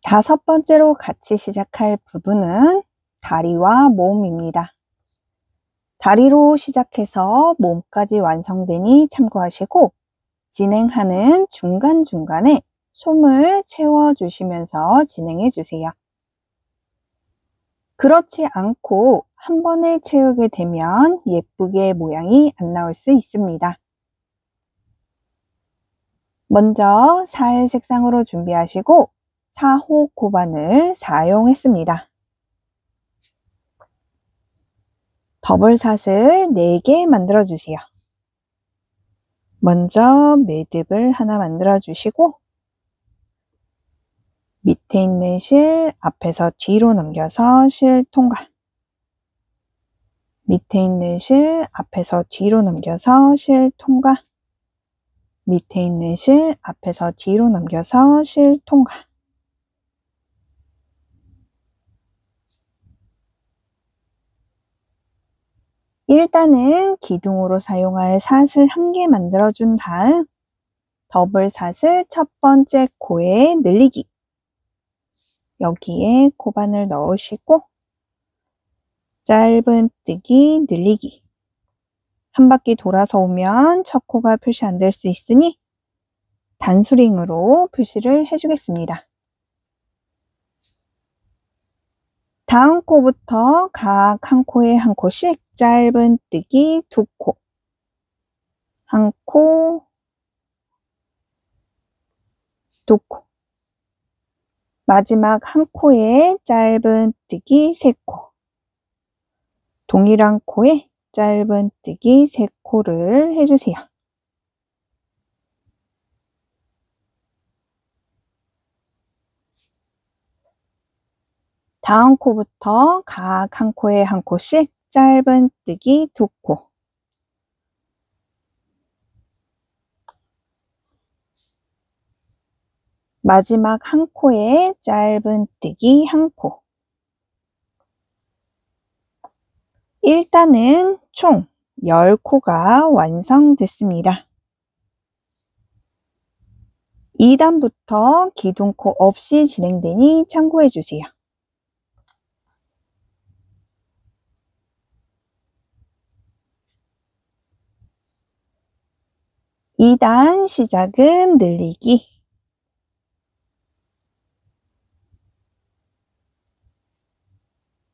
다섯 번째로 같이 시작할 부분은 다리와 몸입니다. 다리로 시작해서 몸까지 완성되니 참고하시고 진행하는 중간중간에 솜을 채워주시면서 진행해 주세요. 그렇지 않고 한 번에 채우게 되면 예쁘게 모양이 안 나올 수 있습니다. 먼저 살 색상으로 준비하시고 4호 고반을 사용했습니다. 더블샷을 4개 만들어 주세요. 먼저 매듭을 하나 만들어 주시고 밑에 있는 실 앞에서 뒤로 넘겨서 실 통과, 밑에 있는 실 앞에서 뒤로 넘겨서 실 통과, 밑에 있는 실 앞에서 뒤로 넘겨서 실 통과. 일단은 기둥으로 사용할 샷을 1개 만들어 준 다음 더블샷을 첫 번째 코에 늘리기, 여기에 코반을 넣으시고 짧은뜨기 늘리기, 한 바퀴 돌아서 오면 첫 코가 표시 안 될 수 있으니 단수링으로 표시를 해주겠습니다. 다음 코부터 각 한 코에 한 코씩 짧은뜨기 2코, 한 코, 2코, 마지막 한 코에 짧은뜨기 3코, 동일한 코에 짧은뜨기 3코를 해주세요. 다음 코부터 각 한 코에 한 코씩 짧은뜨기 2코, 마지막 한 코에 짧은뜨기 1코. 일단은 총 10코가 완성됐습니다. 2단부터 기둥코 없이 진행되니 참고해 주세요. 2단 시작은 늘리기,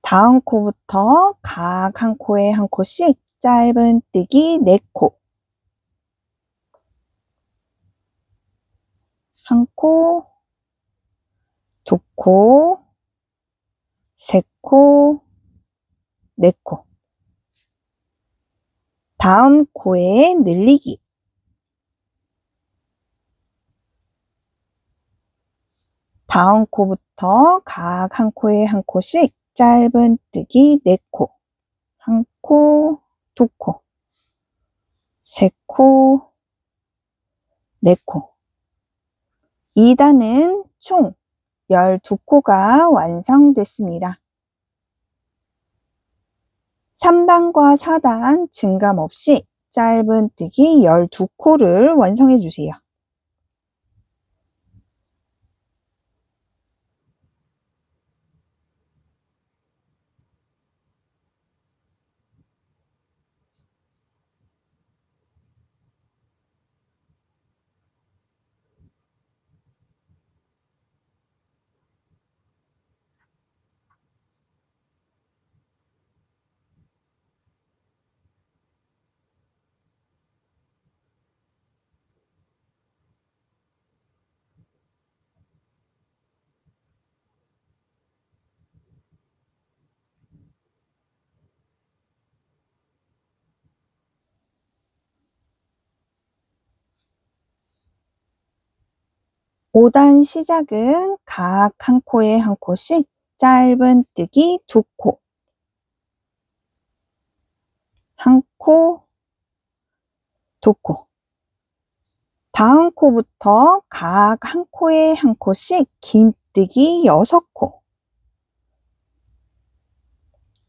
다음 코부터 각 한 코에 한 코씩 짧은뜨기 4코, 한 코, 2코, 3코, 4코. 다음 코에 늘리기, 다음 코부터 각 한 코에 한 코씩 짧은뜨기 4코, 한 코, 2코, 3코, 4코. 2단은 총 12코가 완성됐습니다. 3단과 4단 증감 없이 짧은뜨기 12코를 완성해 주세요. (5단) 시작은 각 한 코에 한 코씩 짧은뜨기 2코, 한 코, 2코. 다음 코부터 각 한 코에 한 코씩 긴뜨기 긴뜨기 6코,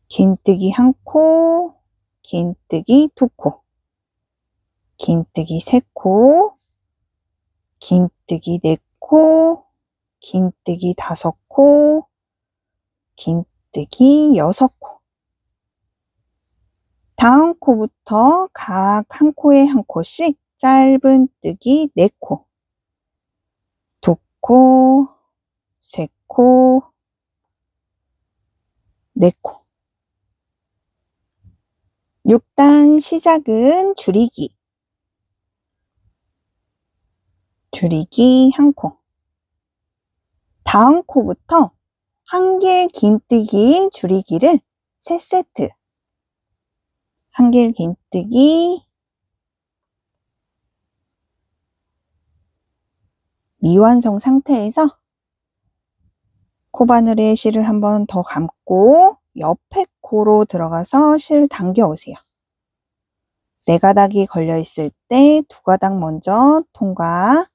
긴뜨기 1코, 긴뜨기 2코, 긴뜨기 3코, 긴뜨기 4코, 긴뜨기 5코, 긴뜨기 6코. 다음 코부터 각 한 코에 한 코씩 짧은뜨기 4코, 2코, 3코, 4코. 6단 시작은 줄이기. 줄이기 1코. 다음 코부터 한길 긴뜨기 줄이기를 3세트. 한길 긴뜨기, 미완성 상태에서 코바늘에 실을 한 번 더 감고 옆에 코로 들어가서 실 당겨 오세요. 4가닥이 걸려 있을 때 2가닥 먼저 통과,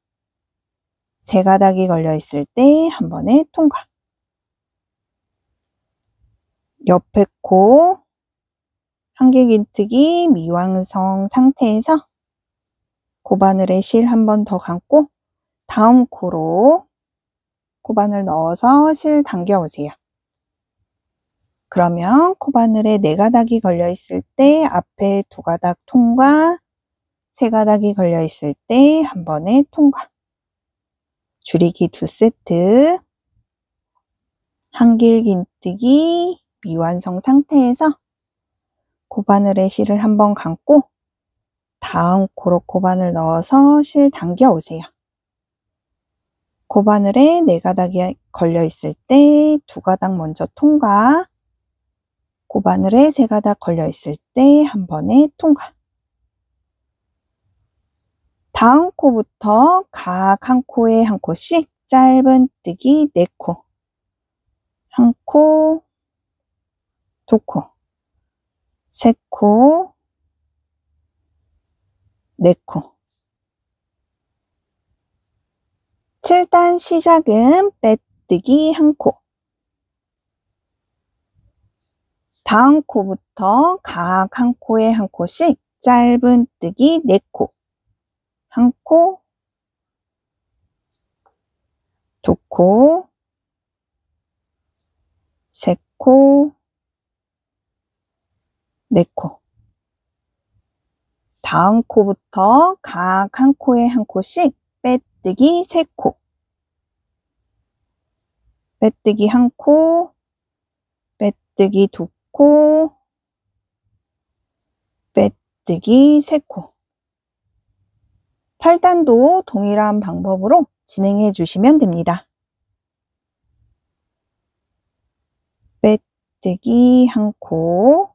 3가닥이 걸려 있을 때 한 번에 통과. 옆에 코 한길 긴뜨기 미완성 상태에서 코바늘에 실 한 번 더 감고 다음 코로 코바늘 넣어서 실 당겨 오세요. 그러면 코바늘에 4가닥이 걸려 있을 때 앞에 2가닥 통과, 3가닥이 걸려 있을 때 한 번에 통과. 줄이기 2세트, 한길 긴뜨기 미완성 상태에서 코바늘에 실을 한 번 감고 다음 코로 코바늘 넣어서 실 당겨 오세요. 코바늘에 4가닥이 걸려 있을 때 2가닥 먼저 통과, 코바늘에 3가닥 걸려 있을 때 한 번에 통과. 다음 코부터 각 한 코에 한 코씩 짧은뜨기 4코, 1코, 2코, 3코, 4코. 7단 시작은 빼뜨기 1코. 다음 코부터 각 한 코에 한 코씩 짧은뜨기 4코, 1코, 2코, 3코, 4코. 다음 코부터 각 한 코에 한 코씩 빼뜨기 3코, 빼뜨기 1코, 빼뜨기 2코, 빼뜨기 3코. 8단도 동일한 방법으로 진행해 주시면 됩니다. 빼뜨기 1코,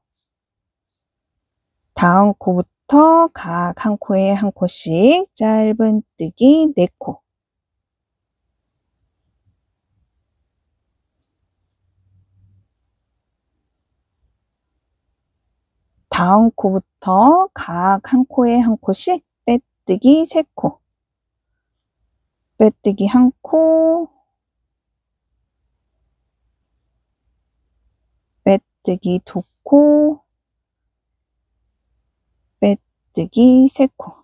다음 코부터 각 한 코에 한 코씩 짧은뜨기 4코, 다음 코부터 각 한 코에 한 코씩 빼뜨기 3코, 빼뜨기 1코, 빼뜨기 2코, 빼뜨기 3코.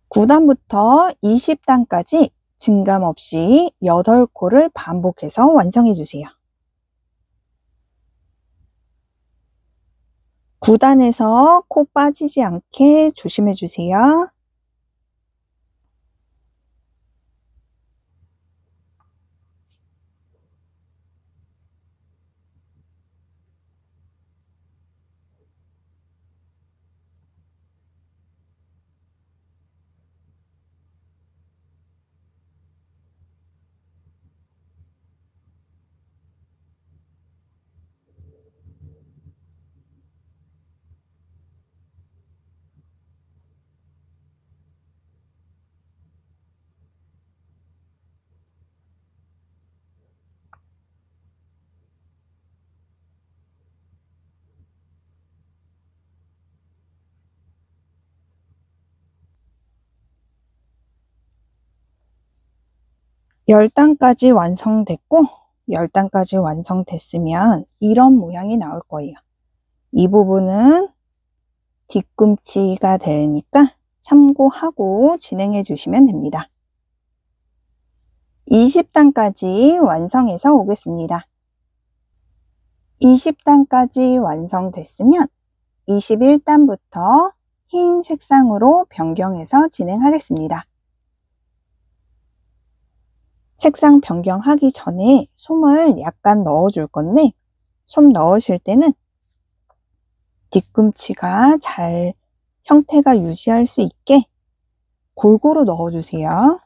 9단부터 20단까지 증감 없이 8코를 반복해서 완성해 주세요. 9단에서 코 빠지지 않게 조심해 주세요. 10단까지 완성됐고 10단까지 완성됐으면 이런 모양이 나올 거예요. 이 부분은 뒤꿈치가 되니까 참고하고 진행해 주시면 됩니다. 20단까지 완성해서 오겠습니다. 20단까지 완성됐으면 21단부터 흰 색상으로 변경해서 진행하겠습니다. 색상 변경하기 전에 솜을 약간 넣어줄 건데 솜 넣으실 때는 뒤꿈치가 잘 형태가 유지할 수 있게 골고루 넣어주세요.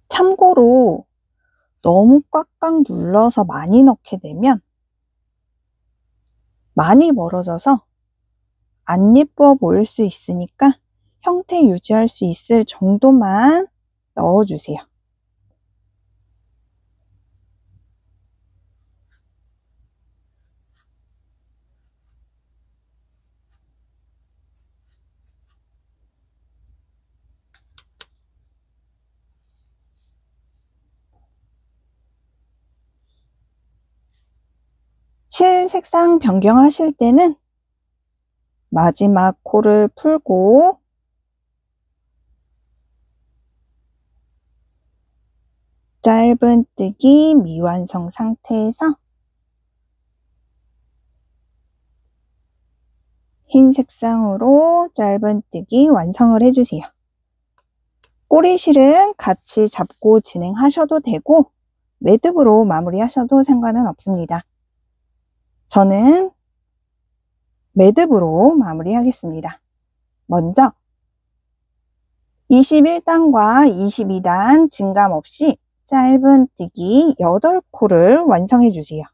참고로 너무 꽉꽉 눌러서 많이 넣게 되면 많이 멀어져서 안 예뻐 보일 수 있으니까 형태 유지할 수 있을 정도만 넣어주세요. 실 색상 변경하실 때는 마지막 코를 풀고 짧은뜨기 미완성 상태에서 흰 색상으로 짧은뜨기 완성을 해주세요. 꼬리실은 같이 잡고 진행하셔도 되고 매듭으로 마무리하셔도 상관은 없습니다. 저는 매듭으로 마무리하겠습니다. 먼저 21단과 22단 증감 없이 짧은뜨기 8코를 완성해 주세요.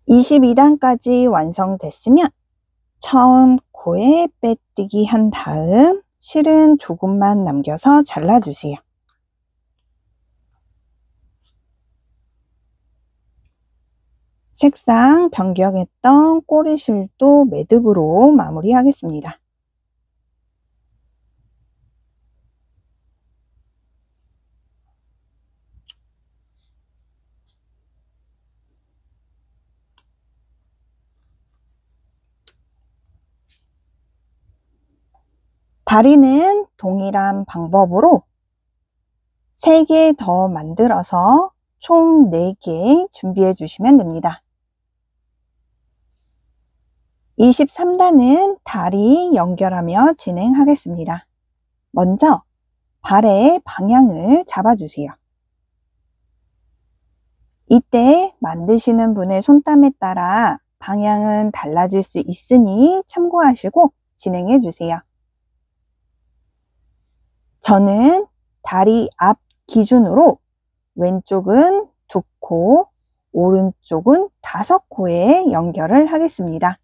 (22단까지) 완성됐으면 처음 코에 빼뜨기 한 다음 실은 조금만 남겨서 잘라주세요. 색상 변경했던 꼬리실도 매듭으로 마무리하겠습니다. 다리는 동일한 방법으로 3개 더 만들어서 총 4개 준비해 주시면 됩니다. 23단은 다리 연결하며 진행하겠습니다. 먼저 발의 방향을 잡아주세요. 이때 만드시는 분의 손땀에 따라 방향은 달라질 수 있으니 참고하시고 진행해 주세요. 저는 다리 앞 기준으로 왼쪽은 2코, 오른쪽은 5코에 연결을 하겠습니다.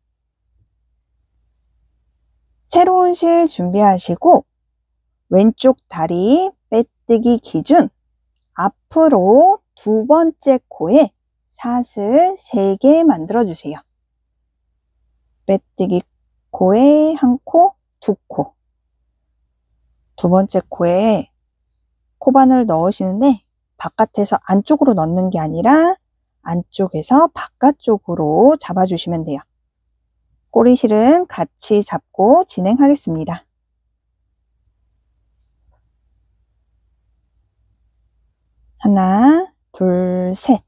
새로운 실 준비하시고 왼쪽 다리 빼뜨기 기준 앞으로 2번째 코에 사슬 3개 만들어 주세요. 빼뜨기 코에 1코, 2코. 2번째 코에 코바늘 넣으시는데 바깥에서 안쪽으로 넣는 게 아니라 안쪽에서 바깥쪽으로 잡아주시면 돼요. 꼬리실은 같이 잡고 진행하겠습니다. 하나, 둘, 셋.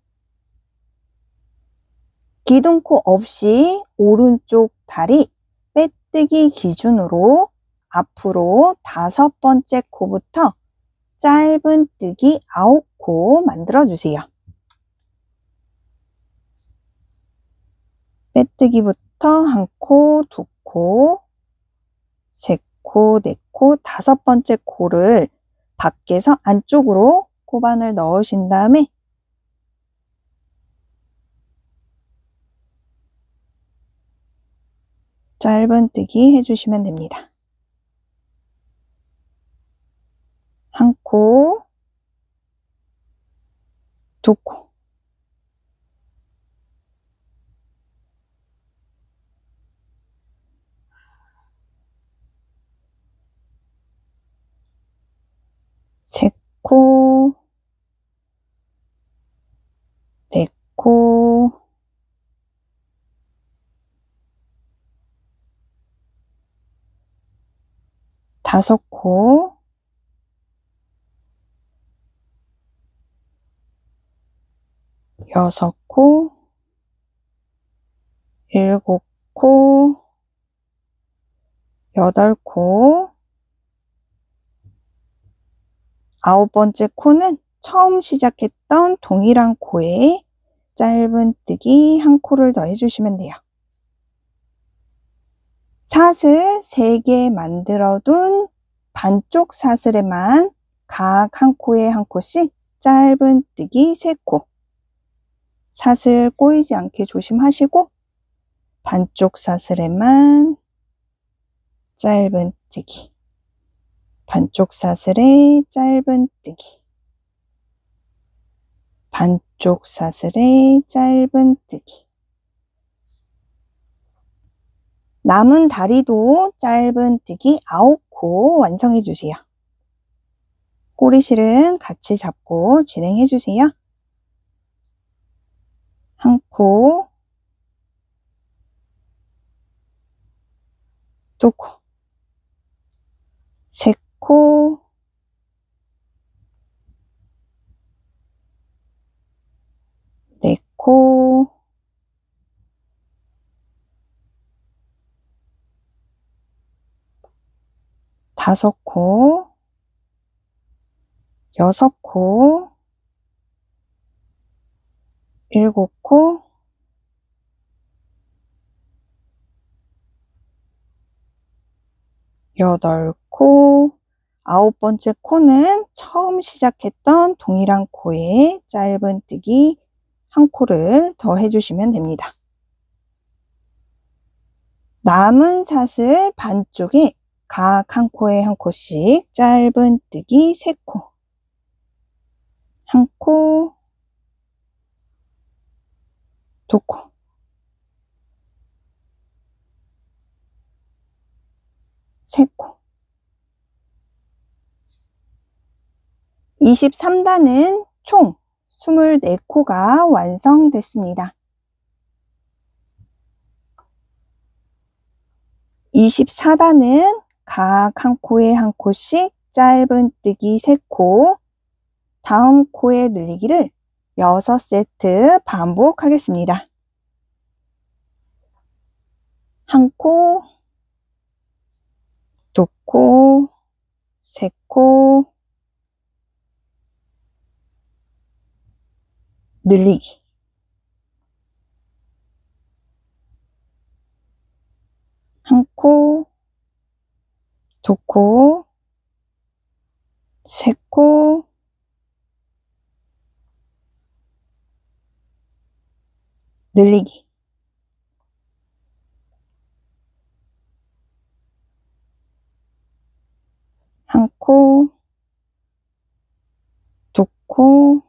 기둥코 없이 오른쪽 다리 빼뜨기 기준으로 앞으로 5번째 코부터 짧은뜨기 9코 만들어주세요. 빼뜨기부터 1코, 2코, 3코, 4코, 5번째 코를 밖에서 안쪽으로 코바늘 넣으신 다음에 짧은뜨기 해주시면 됩니다. 1코, 2코, 세 코, 4코, 5코, 6코, 7코, 8코, 9번째 코는 처음 시작했던 동일한 코에 짧은뜨기 1코를 더 해주시면 돼요. 사슬 3개 만들어둔 반쪽 사슬에만 각 1코에 1코씩 짧은뜨기 3코. 사슬 꼬이지 않게 조심하시고 반쪽 사슬에만 짧은뜨기. 반쪽 사슬에 짧은뜨기. 반쪽 사슬에 짧은뜨기. 남은 다리도 짧은뜨기 9코 완성해 주세요. 꼬리실은 같이 잡고 진행해 주세요. 1코, 2코, 3코, 4코, 5코, 6코, 7코, 8코, 9번째 코는 처음 시작했던 동일한 코에 짧은뜨기 1코를 더 해주시면 됩니다. 남은 사슬 반쪽에 각 1코에 1코씩 짧은뜨기 3코. 1코, 2코, 3코. 23단은 총 24코가 완성됐습니다. 24단은 각 1코에 1코씩 짧은뜨기 3코, 다음 코에 늘리기를 6세트 반복하겠습니다. 1코, 2코, 3코, 늘리기. 1코, 2코, 3코, 늘리기. 1코, 2코,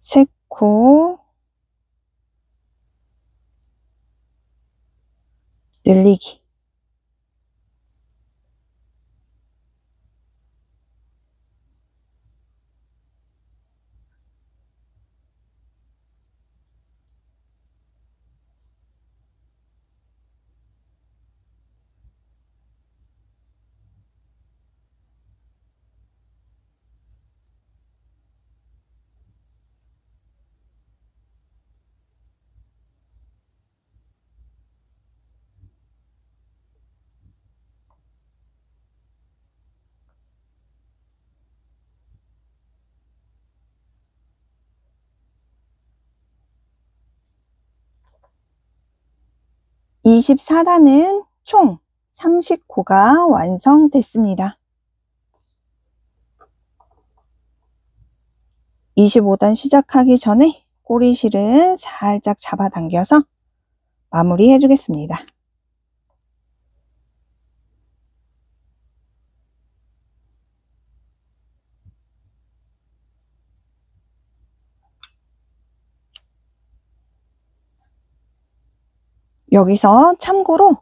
3코, 늘리기. 24단은 총 30코가 완성됐습니다. 25단 시작하기 전에 꼬리실은 살짝 잡아당겨서 마무리해 주겠습니다. 여기서 참고로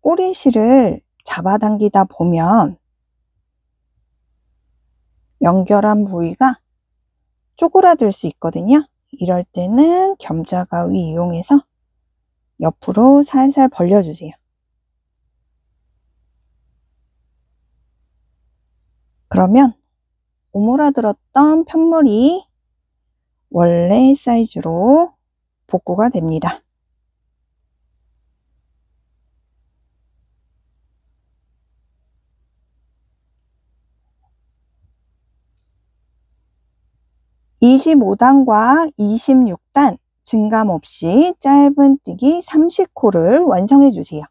꼬리실을 잡아당기다 보면 연결한 부위가 쪼그라들 수 있거든요. 이럴 때는 겸자가위 이용해서 옆으로 살살 벌려주세요. 그러면 오므라들었던 편물이 원래 사이즈로 복구가 됩니다. (25단과) (26단) 증감 없이 짧은뜨기 30코를 완성해 주세요.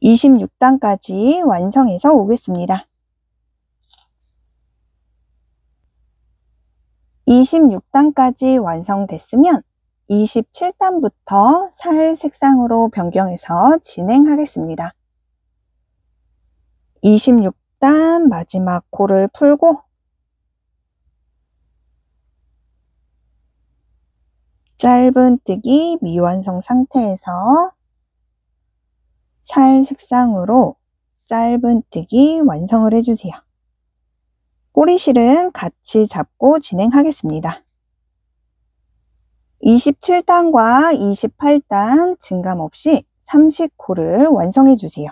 26단까지 완성해서 오겠습니다. 26단까지 완성됐으면 27단부터 살 색상으로 변경해서 진행하겠습니다. 26단 마지막 코를 풀고 짧은뜨기 미완성 상태에서 살 색상으로 짧은뜨기 완성을 해주세요. 꼬리실은 같이 잡고 진행하겠습니다. 27단과 28단 증감 없이 30코를 완성해 주세요.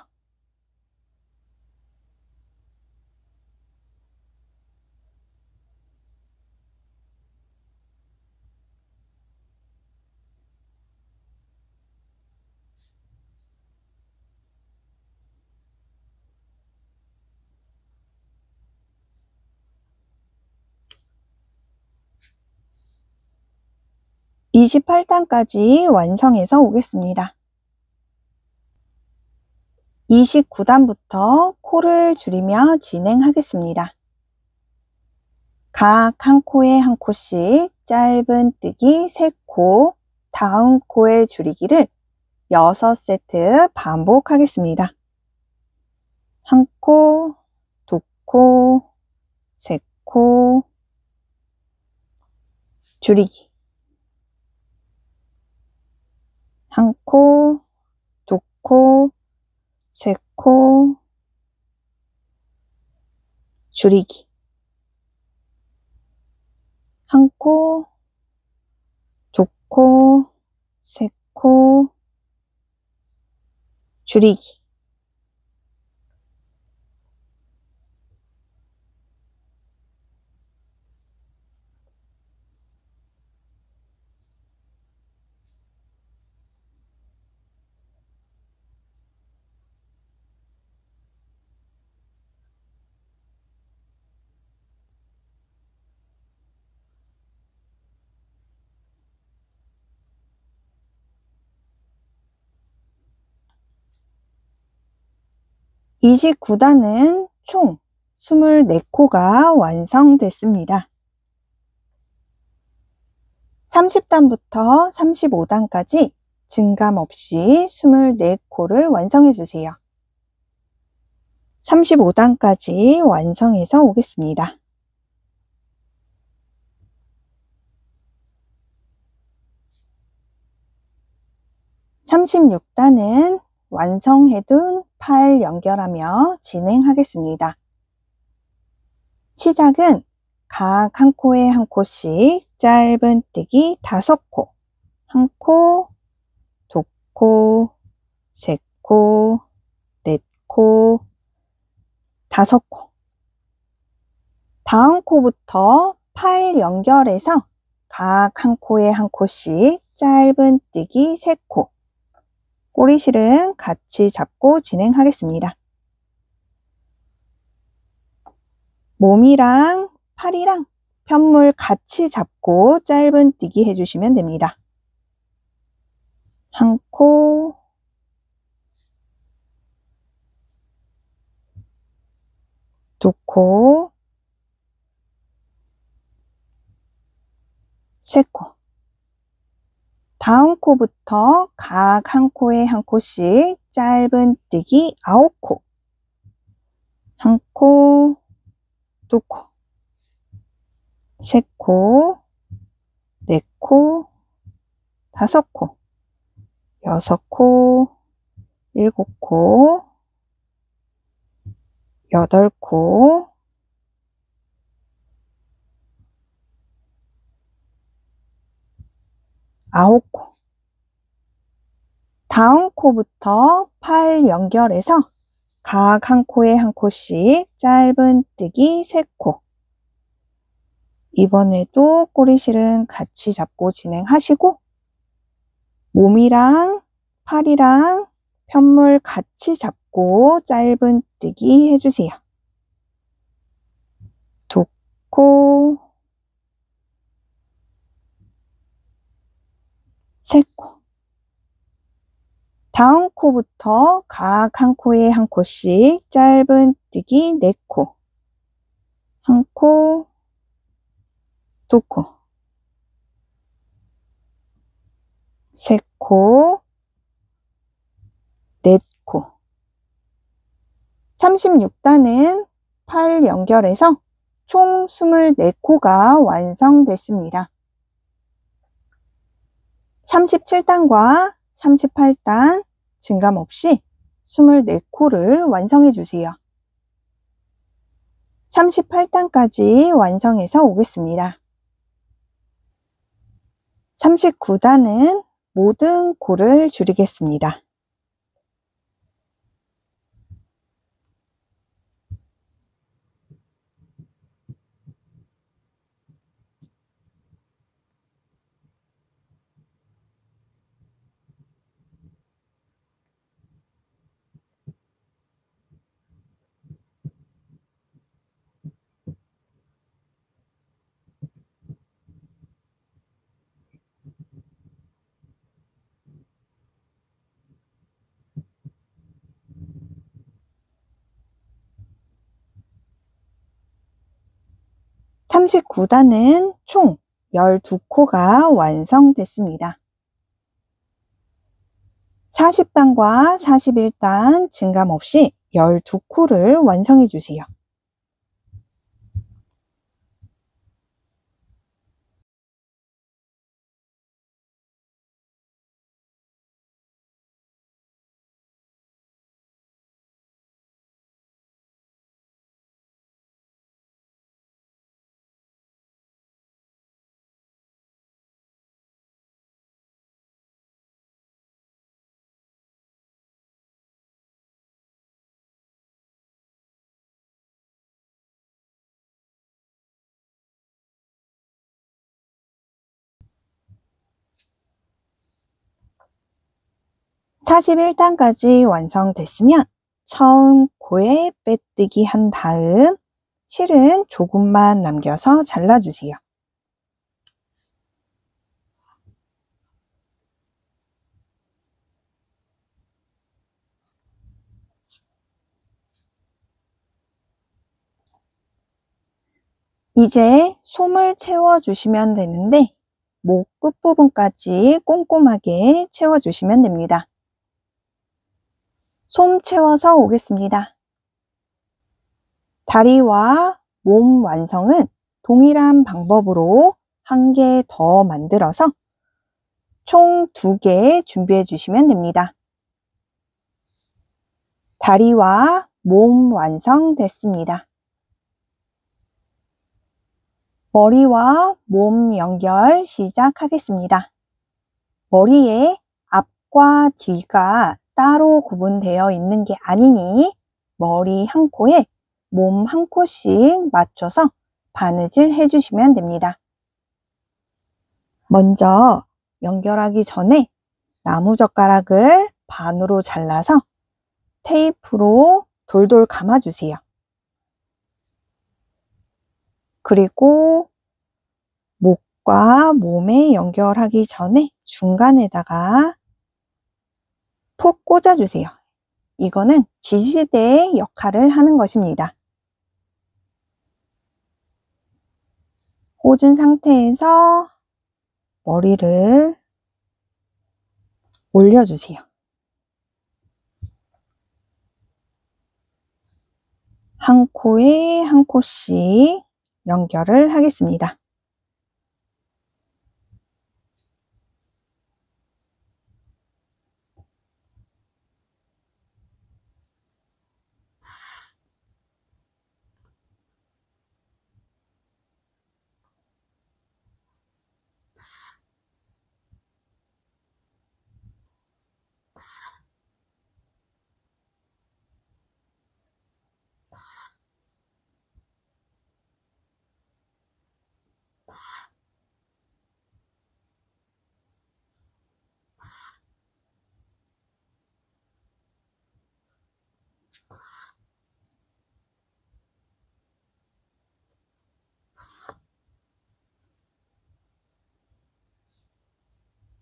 (28단까지) 완성해서 오겠습니다. 29단부터 코를 줄이며 진행하겠습니다. 각 한 코에 한 코씩 짧은뜨기 3코, 다음 코의 줄이기를 6세트 반복하겠습니다. 1코, 2코, 3코, 줄이기 1코, 2코, 3코, 줄이기 1코, 2코, 3코, 줄이기 29단은 총 24코가 완성됐습니다. 30단부터 35단까지 증감 없이 24코를 완성해 주세요. 35단까지 완성해서 오겠습니다. 36단은 완성해둔 팔 연결하며 진행하겠습니다. 시작은 각 한 코에 한 코씩 짧은뜨기 5코, 1코, 2코, 3코, 4코, 5코. 다음 코부터 팔 연결해서 각 한 코에 한 코씩 짧은뜨기 3코, 꼬리실은 같이 잡고 진행하겠습니다. 몸이랑 팔이랑 편물 같이 잡고 짧은뜨기 해주시면 됩니다. 한 코, 두 코, 세 코. 다음 코부터 각 한 코에 한 코씩 짧은뜨기 9코. 한 코, 두 코, 세 코, 네 코, 다섯 코, 여섯 코, 일곱 코, 여덟 코, 아홉 코. 다음 코부터 팔 연결해서 각 한 코에 한 코씩 짧은뜨기 3코. 이번에도 꼬리실은 같이 잡고 진행하시고 몸이랑 팔이랑 편물 같이 잡고 짧은뜨기 해주세요. 두 코, 세 코. 다음 코부터 각 한 코에 한 코씩 짧은뜨기 4코. 한 코, 두 코, 세 코, 네 코. 36단은 팔 연결해서 총 24코가 완성됐습니다. 37단과 38단 증감 없이 24코를 완성해 주세요. 38단까지 완성해서 오겠습니다. 39단은 모든 코를 줄이겠습니다. (39단은) 총 12코가 완성됐습니다. 40단과 41단 증감 없이 12코를 완성해 주세요. (41단까지) 완성됐으면 처음 코에 빼뜨기 한 다음 실은 조금만 남겨서 잘라주세요. 이제 솜을 채워주시면 되는데 목 끝부분까지 꼼꼼하게 채워주시면 됩니다. 솜 채워서 오겠습니다. 다리와 몸 완성은 동일한 방법으로 한 개 더 만들어서 총 2개 준비해 주시면 됩니다. 다리와 몸 완성됐습니다. 머리와 몸 연결 시작하겠습니다. 머리에 앞과 뒤가 따로 구분되어 있는 게 아니니 머리 한 코에 몸 한 코씩 맞춰서 바느질 해주시면 됩니다. 먼저 연결하기 전에 나무젓가락을 반으로 잘라서 테이프로 돌돌 감아주세요. 그리고 목과 몸에 연결하기 전에 중간에다가 푹 꽂아주세요. 이거는 지지대의 역할을 하는 것입니다. 꽂은 상태에서 머리를 올려주세요. 한 코에 한 코씩 연결을 하겠습니다.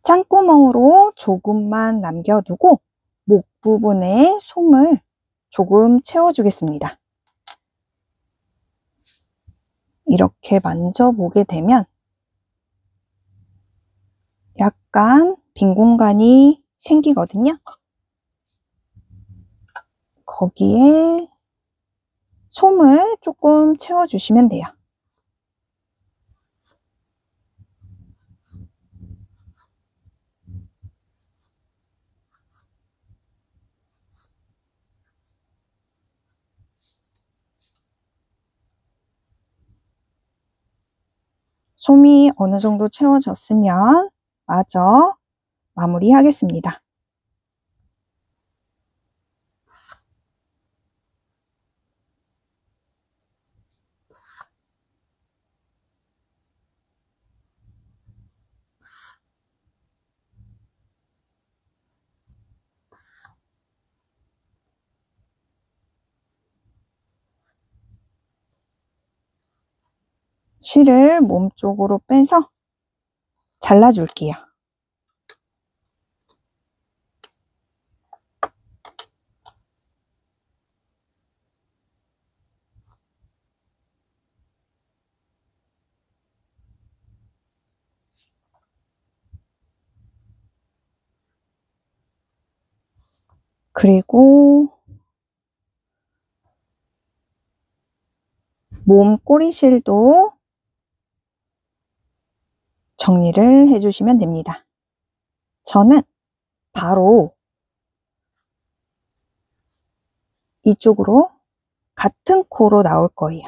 창구멍으로 조금만 남겨두고 목 부분에 솜을 조금 채워주겠습니다. 이렇게 만져보게 되면 약간 빈 공간이 생기거든요. 거기에 솜을 조금 채워주시면 돼요. 솜이 어느 정도 채워졌으면 마저 마무리하겠습니다. 실을 몸쪽으로 빼서 잘라줄게요. 그리고 몸 꼬리실도 정리를 해주시면 됩니다. 저는 바로 이쪽으로 같은 코로 나올 거예요.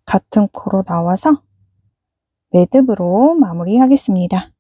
같은 코로 나와서 매듭으로 마무리하겠습니다.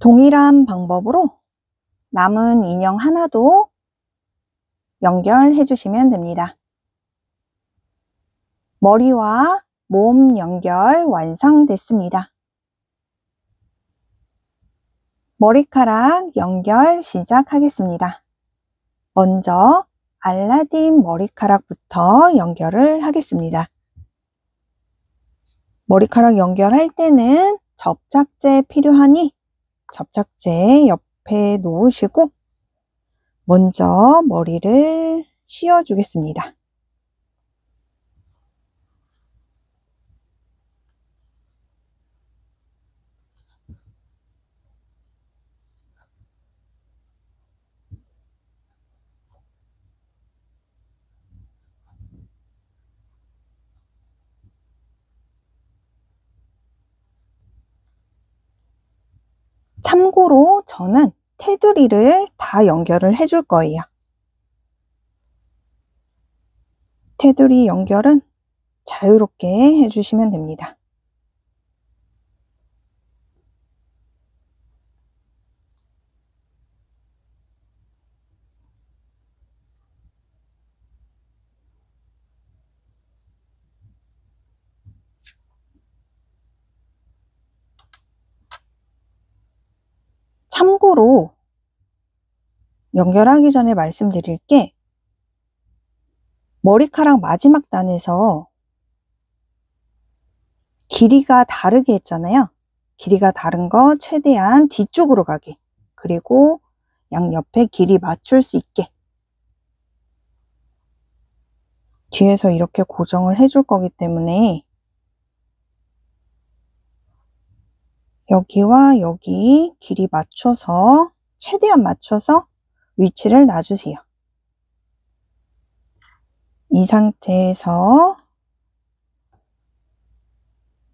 동일한 방법으로 남은 인형 하나도 연결해 주시면 됩니다. 머리와 몸 연결 완성됐습니다. 머리카락 연결 시작하겠습니다. 먼저 알라딘 머리카락부터 연결을 하겠습니다. 머리카락 연결할 때는 접착제 필요하니 접착제 옆에 놓으시고 먼저 머리를 씌워 주겠습니다. 참고로 저는 테두리를 다 연결을 해줄 거예요. 테두리 연결은 자유롭게 해주시면 됩니다. 참고로 연결하기 전에 말씀드릴 게 머리카락 마지막 단에서 길이가 다르게 했잖아요. 길이가 다른 거 최대한 뒤쪽으로 가게, 그리고 양옆에 길이 맞출 수 있게 뒤에서 이렇게 고정을 해줄 거기 때문에 여기와 여기 길이 맞춰서 최대한 맞춰서 위치를 놔주세요. 이 상태에서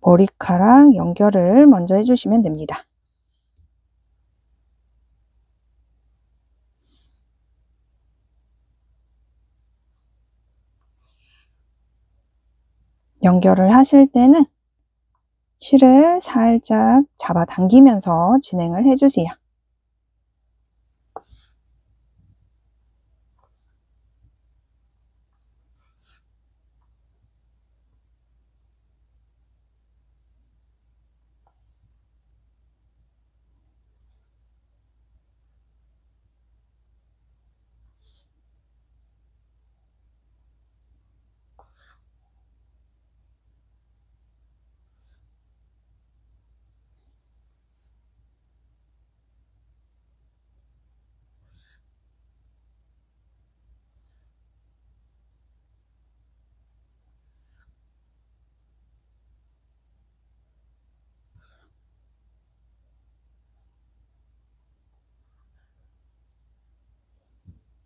머리카락 연결을 먼저 해주시면 됩니다. 연결을 하실 때는 실을 살짝 잡아당기면서 진행을 해주세요.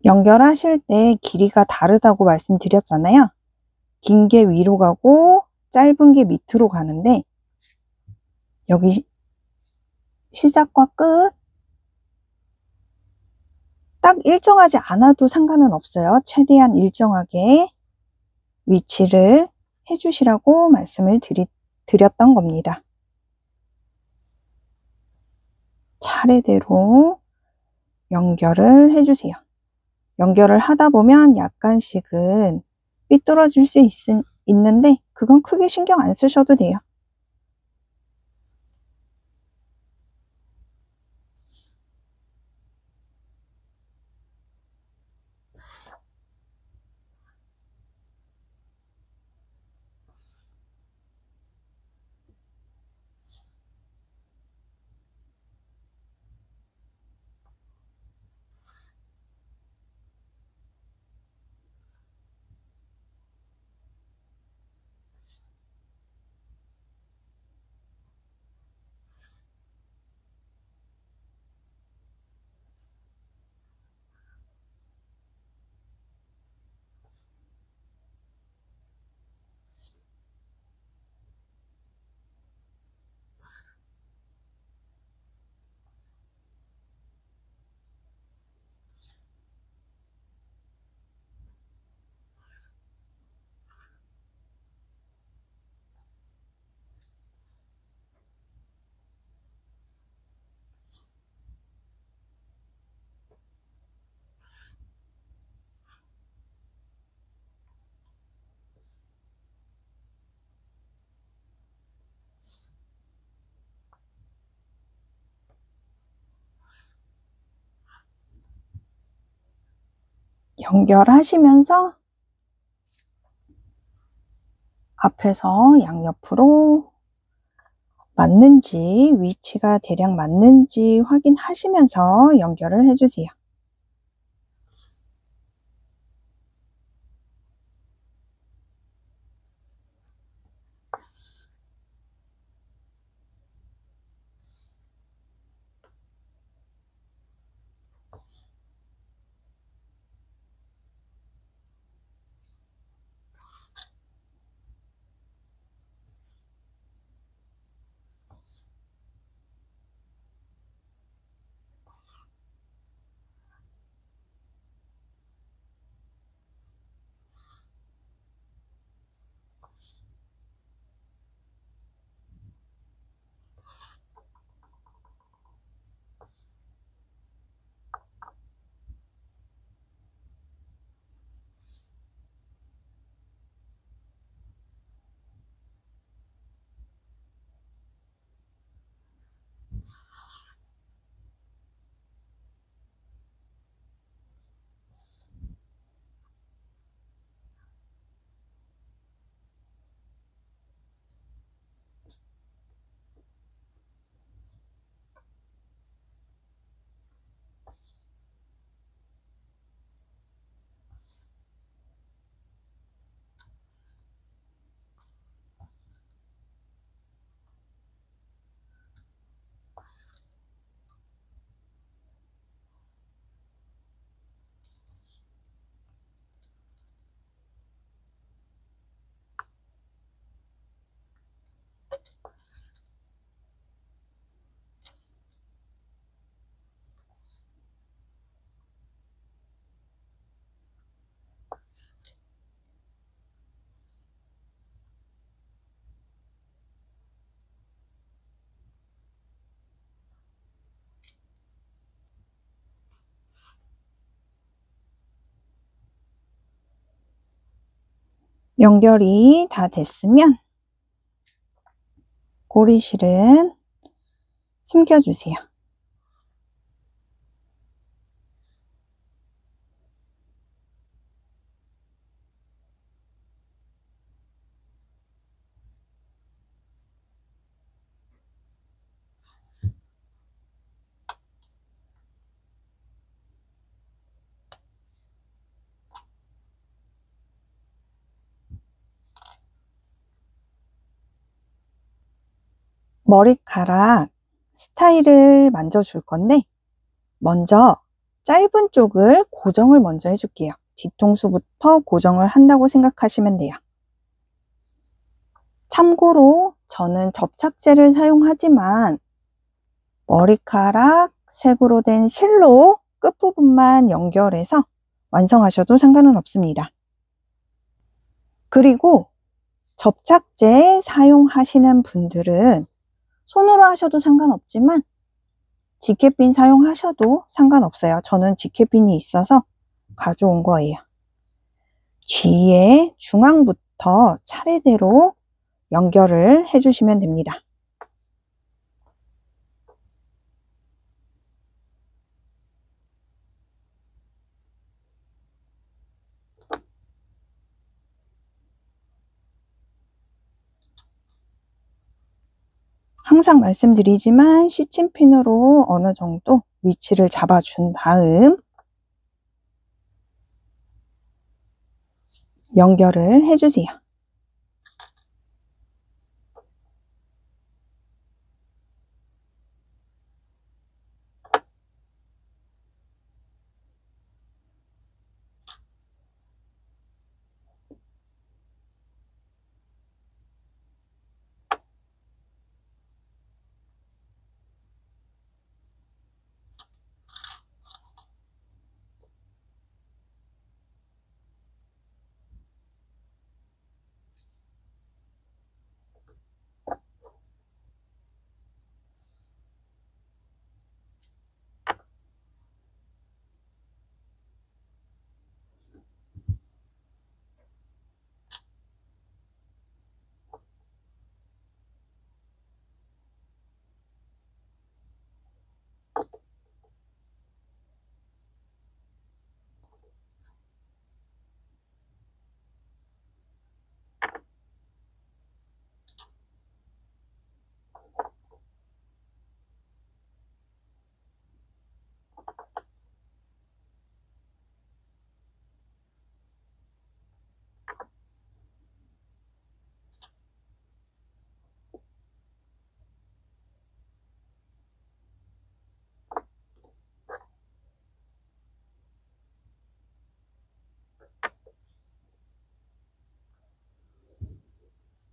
연결하실 때 길이가 다르다고 말씀드렸잖아요. 긴 게 위로 가고 짧은 게 밑으로 가는데 여기 시작과 끝 딱 일정하지 않아도 상관은 없어요. 최대한 일정하게 위치를 해주시라고 말씀을 드렸던 겁니다. 차례대로 연결을 해주세요. 연결을 하다 보면 약간씩은 삐뚤어질 수 있는데 그건 크게 신경 안 쓰셔도 돼요. 연결하시면서 앞에서 양옆으로 맞는지, 위치가 대략 맞는지 확인하시면서 연결을 해주세요. 연결이 다 됐으면 고리실은 숨겨주세요. 머리카락 스타일을 만져줄 건데 먼저 짧은 쪽을 고정을 먼저 해줄게요. 뒤통수부터 고정을 한다고 생각하시면 돼요. 참고로 저는 접착제를 사용하지만 머리카락 색으로 된 실로 끝부분만 연결해서 완성하셔도 상관은 없습니다. 그리고 접착제 사용하시는 분들은 손으로 하셔도 상관없지만 지켓핀 사용하셔도 상관없어요. 저는 지켓핀이 있어서 가져온 거예요. 뒤에 중앙부터 차례대로 연결을 해주시면 됩니다. 항상 말씀드리지만 시침핀으로 어느 정도 위치를 잡아준 다음 연결을 해주세요.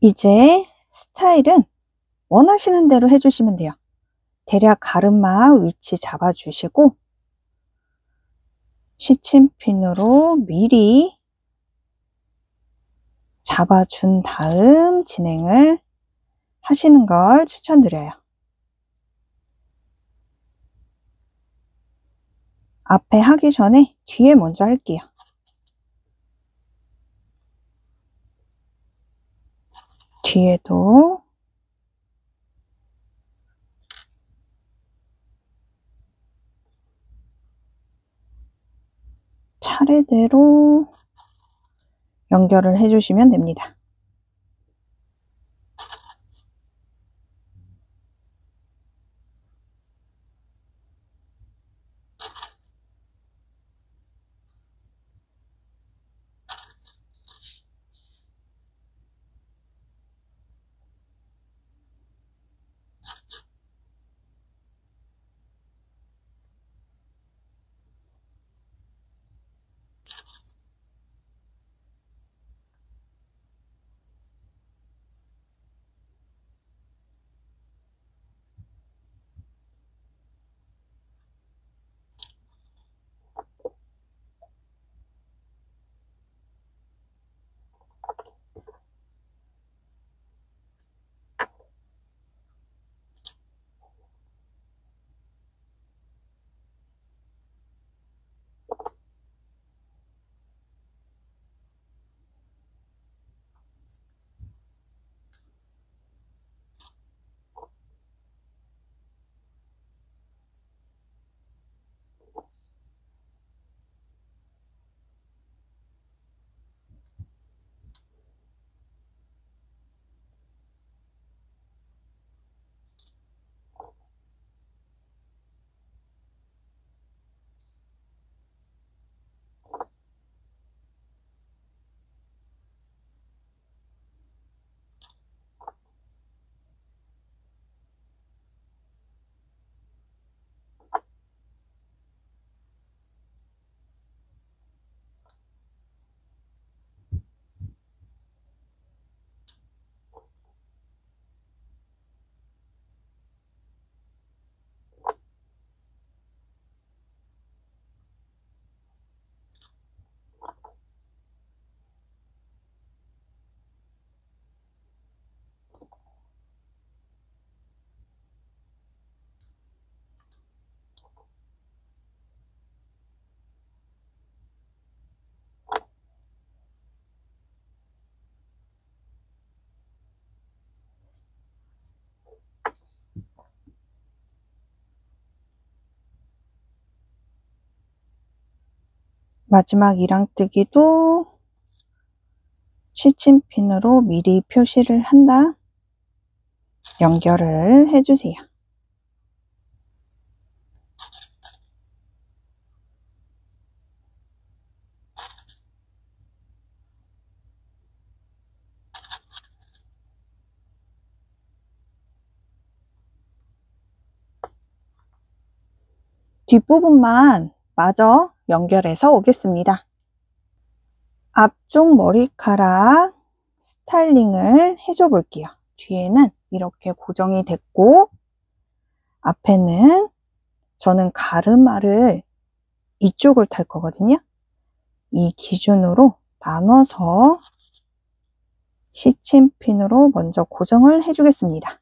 이제 스타일은 원하시는 대로 해주시면 돼요. 대략 가르마 위치 잡아주시고 시침핀으로 미리 잡아준 다음 진행을 하시는 걸 추천드려요. 앞에 하기 전에 뒤에 먼저 할게요. 뒤에도 차례대로 연결을 해주시면 됩니다. 마지막 이랑뜨기도 시침핀으로 미리 표시를 한 다음 연결을 해주세요. 뒷부분만 마저 연결해서 오겠습니다. 앞쪽 머리카락 스타일링을 해줘 볼게요. 뒤에는 이렇게 고정이 됐고 앞에는 저는 가르마를 이쪽을 탈 거거든요. 이 기준으로 나눠서 시침핀으로 먼저 고정을 해주겠습니다.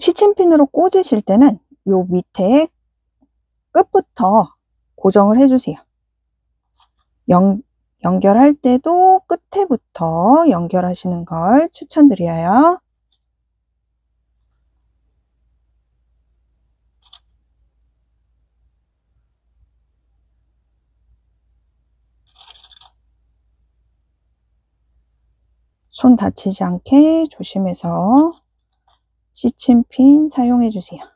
시침핀으로 꽂으실 때는 요 밑에 끝부터 고정을 해주세요. 연결할 때도 끝에부터 연결하시는 걸 추천드려요. 손 다치지 않게 조심해서 시침핀 사용해 주세요.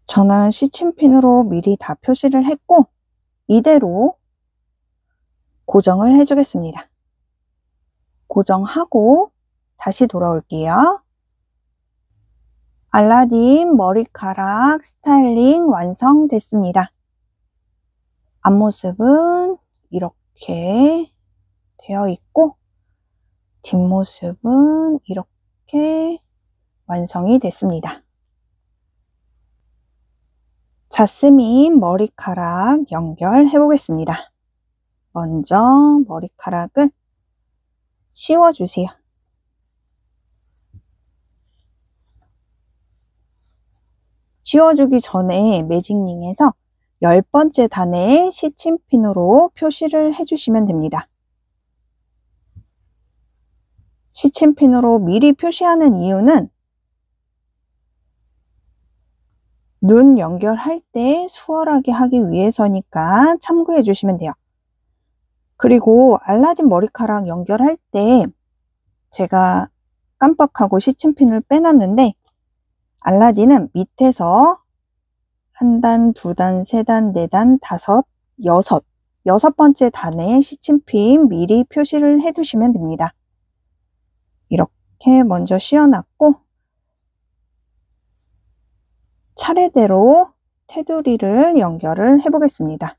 저는 시침핀으로 미리 다 표시를 했고 이대로 고정을 해주겠습니다. 고정하고 다시 돌아올게요. 알라딘 머리카락 스타일링 완성됐습니다. 앞모습은 이렇게 되어 있고 뒷모습은 이렇게 완성이 됐습니다. 자스민 머리카락 연결해 보겠습니다. 먼저 머리카락을 씌워주세요. 씌워주기 전에 매직링에서 10번째 단에 시침핀으로 표시를 해주시면 됩니다. 시침핀으로 미리 표시하는 이유는 눈 연결할 때 수월하게 하기 위해서니까 참고해 주시면 돼요. 그리고 알라딘 머리카락 연결할 때 제가 깜빡하고 시침핀을 빼놨는데 알라딘은 밑에서 1단, 2단, 3단, 4단, 5, 6번째 단에 시침핀 미리 표시를 해 두시면 됩니다. 이렇게 먼저 씌워놨고 차례대로 테두리를 연결을 해 보겠습니다.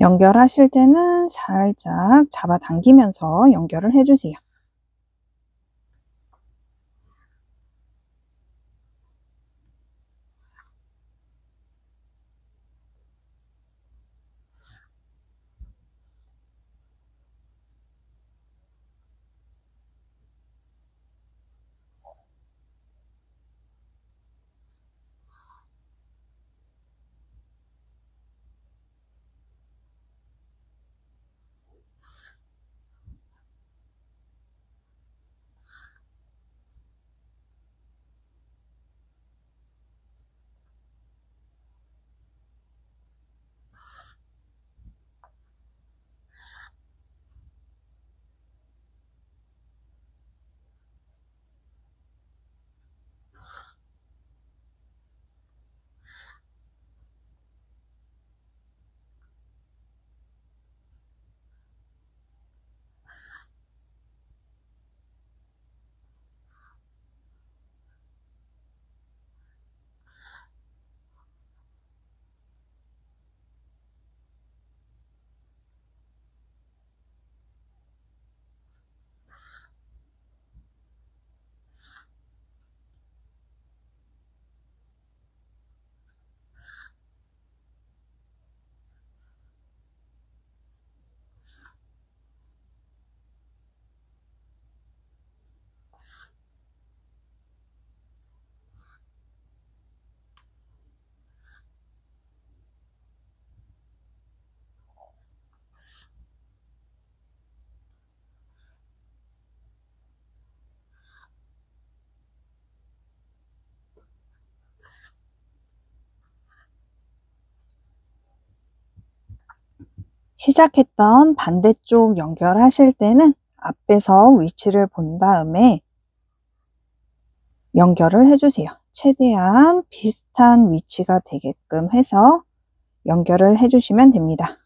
연결하실 때는 살짝 잡아당기면서 연결을 해주세요. 시작했던 반대쪽 연결하실 때는 앞에서 위치를 본 다음에 연결을 해주세요. 최대한 비슷한 위치가 되게끔 해서 연결을 해주시면 됩니다.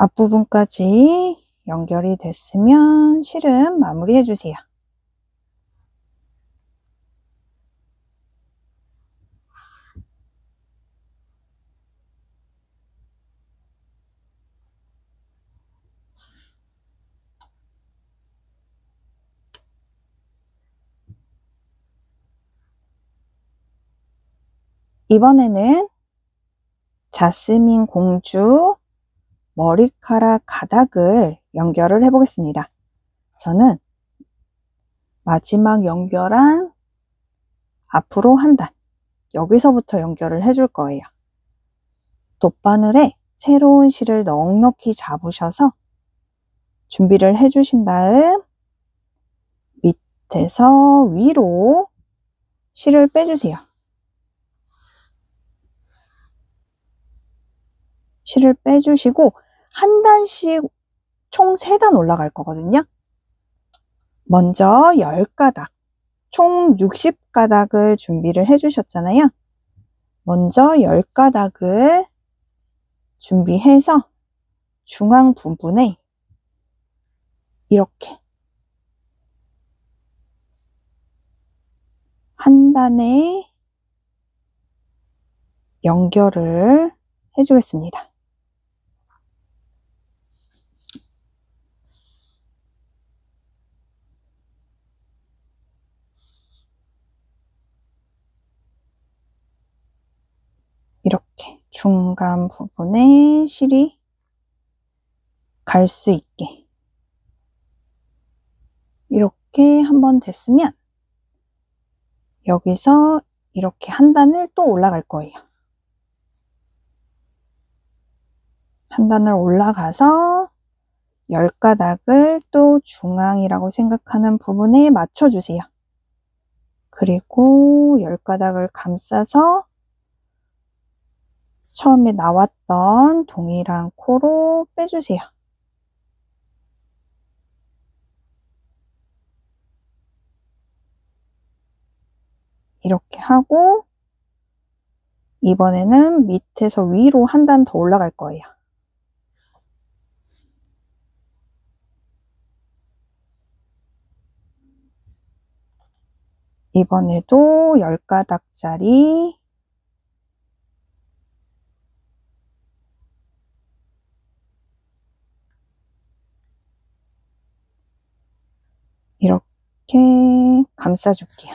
앞부분까지 연결이 됐으면 실은 마무리해 주세요. 이번에는 자스민 공주 머리카락 가닥을 연결을 해보겠습니다. 저는 마지막 연결한 앞으로 한 단, 여기서부터 연결을 해줄 거예요. 돗바늘에 새로운 실을 넉넉히 잡으셔서 준비를 해주신 다음 밑에서 위로 실을 빼주세요. 실을 빼주시고 한 단씩 총 3단 올라갈 거거든요. 먼저 10가닥, 총 60가닥을 준비를 해주셨잖아요. 먼저 10가닥을 준비해서 중앙 부분에 이렇게 한 단에 연결을 해주겠습니다. 이렇게 중간 부분에 실이 갈 수 있게 이렇게 한번 됐으면 여기서 이렇게 한 단을 또 올라갈 거예요. 한 단을 올라가서 10가닥을 또 중앙이라고 생각하는 부분에 맞춰주세요. 그리고 10가닥을 감싸서 처음에 나왔던 동일한 코로 빼주세요. 이렇게 하고 이번에는 밑에서 위로 한 단 더 올라갈 거예요. 이번에도 10가닥짜리 이렇게 감싸줄게요.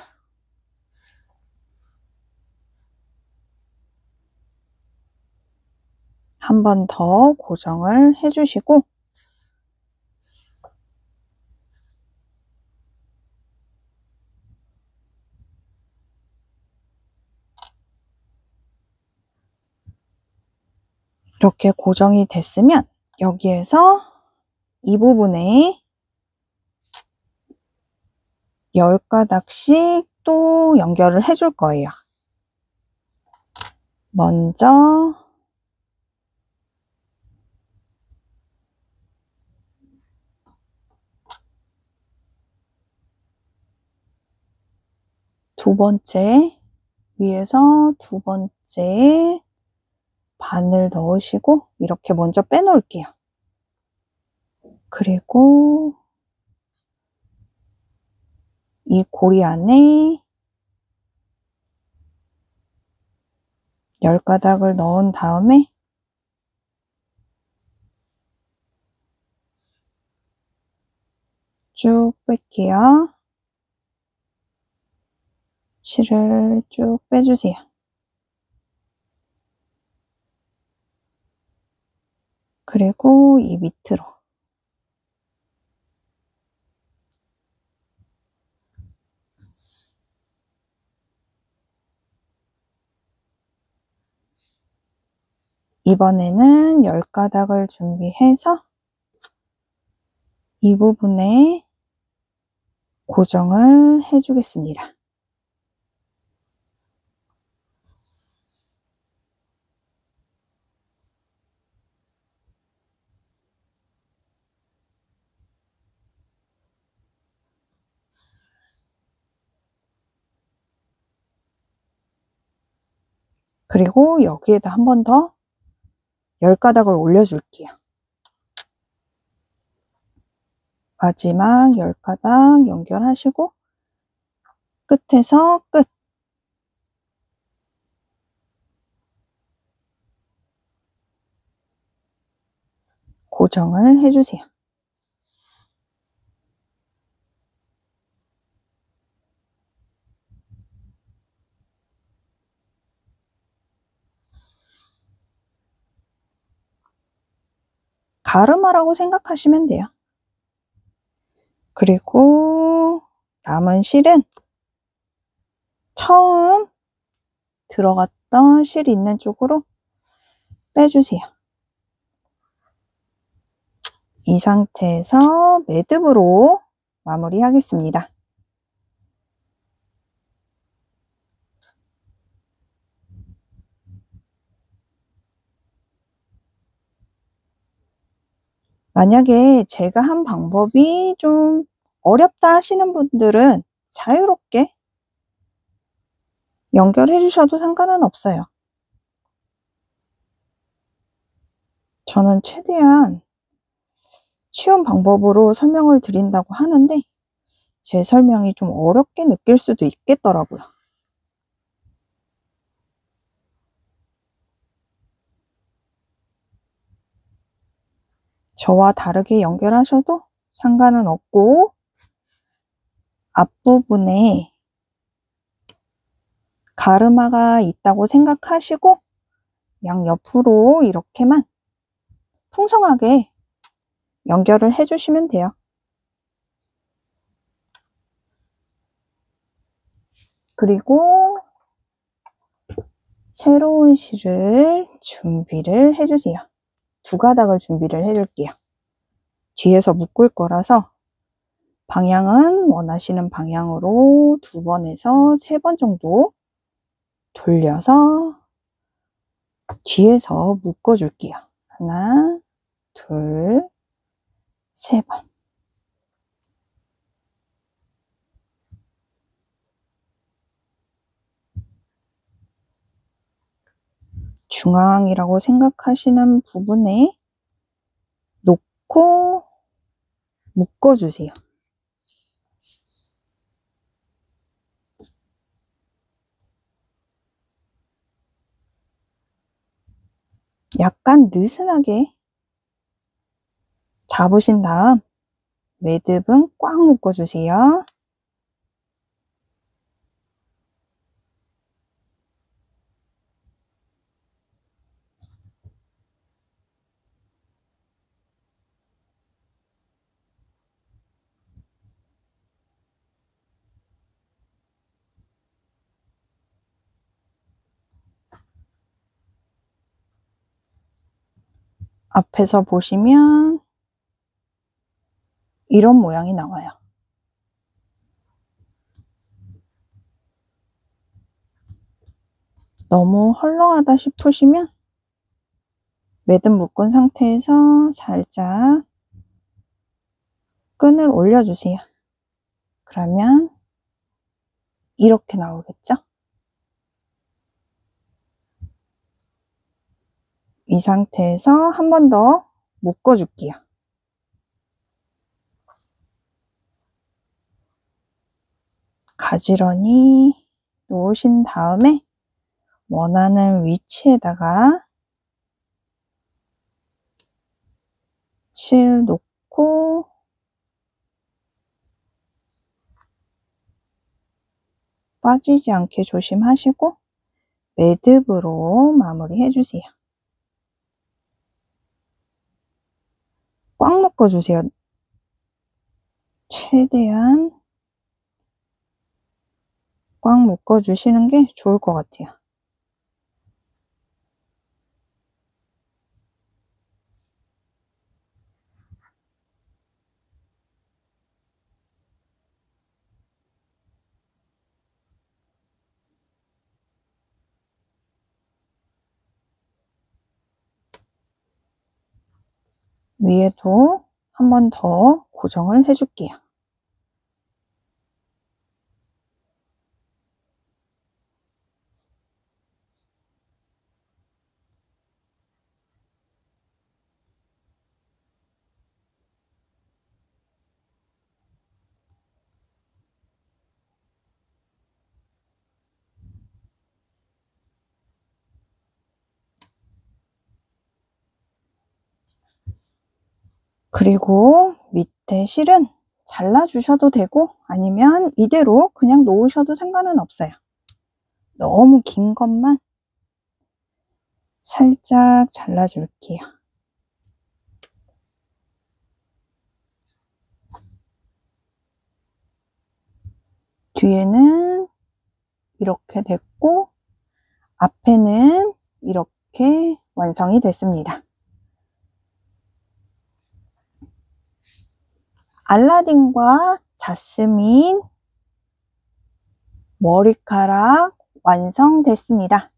한 번 더 고정을 해주시고 이렇게 고정이 됐으면 여기에서 이 부분에 10가닥씩 또 연결을 해줄 거예요. 먼저 두 번째 위에서 두 번째 바늘 넣으시고 이렇게 먼저 빼놓을게요. 그리고 이 고리 안에 10가닥을 넣은 다음에 쭉 뺄게요. 실을 쭉 빼주세요. 그리고 이 밑으로 이번에는 10가닥을 준비해서 이 부분에 고정을 해주겠습니다. 그리고 여기에다 한 번 더 10가닥을 올려줄게요. 마지막 10가닥 연결하시고 끝에서 끝 고정을 해주세요. 가르마라고 생각하시면 돼요. 그리고 남은 실은 처음 들어갔던 실 있는 쪽으로 빼주세요. 이 상태에서 매듭으로 마무리하겠습니다. 만약에 제가 한 방법이 좀 어렵다 하시는 분들은 자유롭게 연결해 주셔도 상관은 없어요. 저는 최대한 쉬운 방법으로 설명을 드린다고 하는데 제 설명이 좀 어렵게 느낄 수도 있겠더라고요. 저와 다르게 연결하셔도 상관은 없고 앞부분에 가르마가 있다고 생각하시고 양옆으로 이렇게만 풍성하게 연결을 해주시면 돼요. 그리고 새로운 실을 준비를 해주세요. 두 가닥을 준비를 해줄게요. 뒤에서 묶을 거라서 방향은 원하시는 방향으로 2번에서 3번 정도 돌려서 뒤에서 묶어줄게요. 하나, 둘, 3번. 중앙이라고 생각하시는 부분에 놓고 묶어주세요. 약간 느슨하게 잡으신 다음 매듭은 꽉 묶어주세요. 앞에서 보시면 이런 모양이 나와요. 너무 헐렁하다 싶으시면 매듭 묶은 상태에서 살짝 끈을 올려주세요. 그러면 이렇게 나오겠죠? 이 상태에서 한 번 더 묶어줄게요. 가지런히 놓으신 다음에 원하는 위치에다가 실 놓고 빠지지 않게 조심하시고 매듭으로 마무리 해주세요. 꽉 묶어주세요. 최대한 꽉 묶어주시는 게 좋을 것 같아요. 위에도 한 번 더 고정을 해줄게요. 그리고 밑에 실은 잘라주셔도 되고 아니면 이대로 그냥 놓으셔도 상관은 없어요. 너무 긴 것만 살짝 잘라줄게요. 뒤에는 이렇게 됐고 앞에는 이렇게 완성이 됐습니다. 알라딘과 자스민 머리카락 완성됐습니다.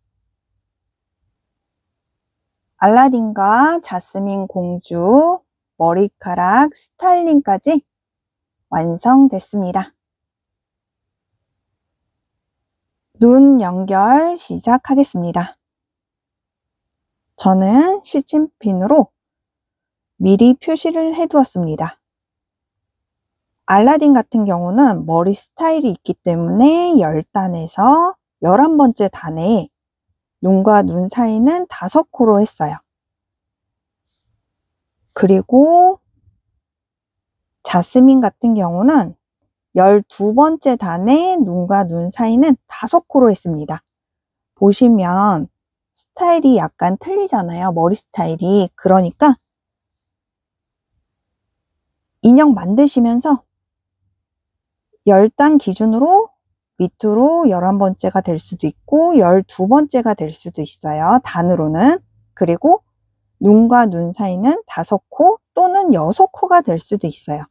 알라딘과 자스민 공주 머리카락 스타일링까지 완성됐습니다. 눈 연결 시작하겠습니다. 저는 시침핀으로 미리 표시를 해두었습니다. 알라딘 같은 경우는 머리 스타일이 있기 때문에 10단에서 11번째 단에 눈과 눈 사이는 5코로 했어요. 그리고 자스민 같은 경우는 12번째 단에 눈과 눈 사이는 5코로 했습니다. 보시면 스타일이 약간 틀리잖아요. 머리 스타일이. 그러니까 인형 만드시면서 10단 기준으로 밑으로 11번째가 될 수도 있고 12번째가 될 수도 있어요. 단으로는. 그리고 눈과 눈 사이는 5코 또는 6코가 될 수도 있어요.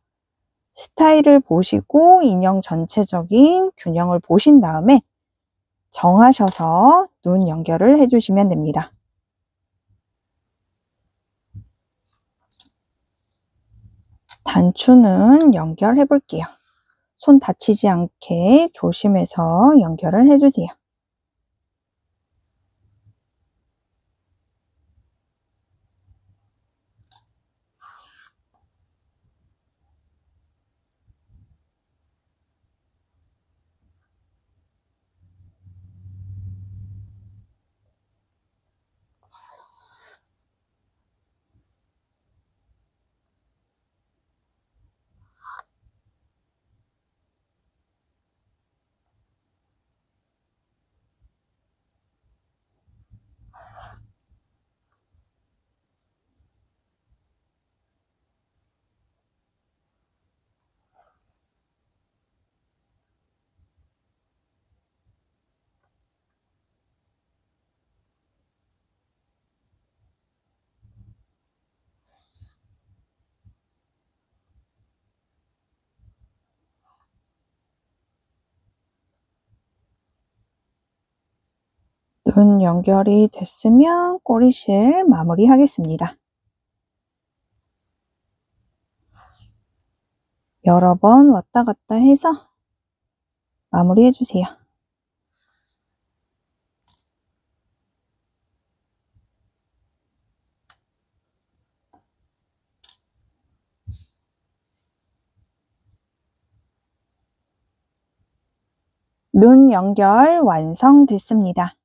스타일을 보시고 인형 전체적인 균형을 보신 다음에 정하셔서 눈 연결을 해주시면 됩니다. 단추는 연결해 볼게요. 손 다치지 않게 조심해서 연결을 해주세요. 눈 연결이 됐으면 꼬리실 마무리 하겠습니다. 여러 번 왔다 갔다 해서 마무리 해주세요. 눈 연결 완성됐습니다.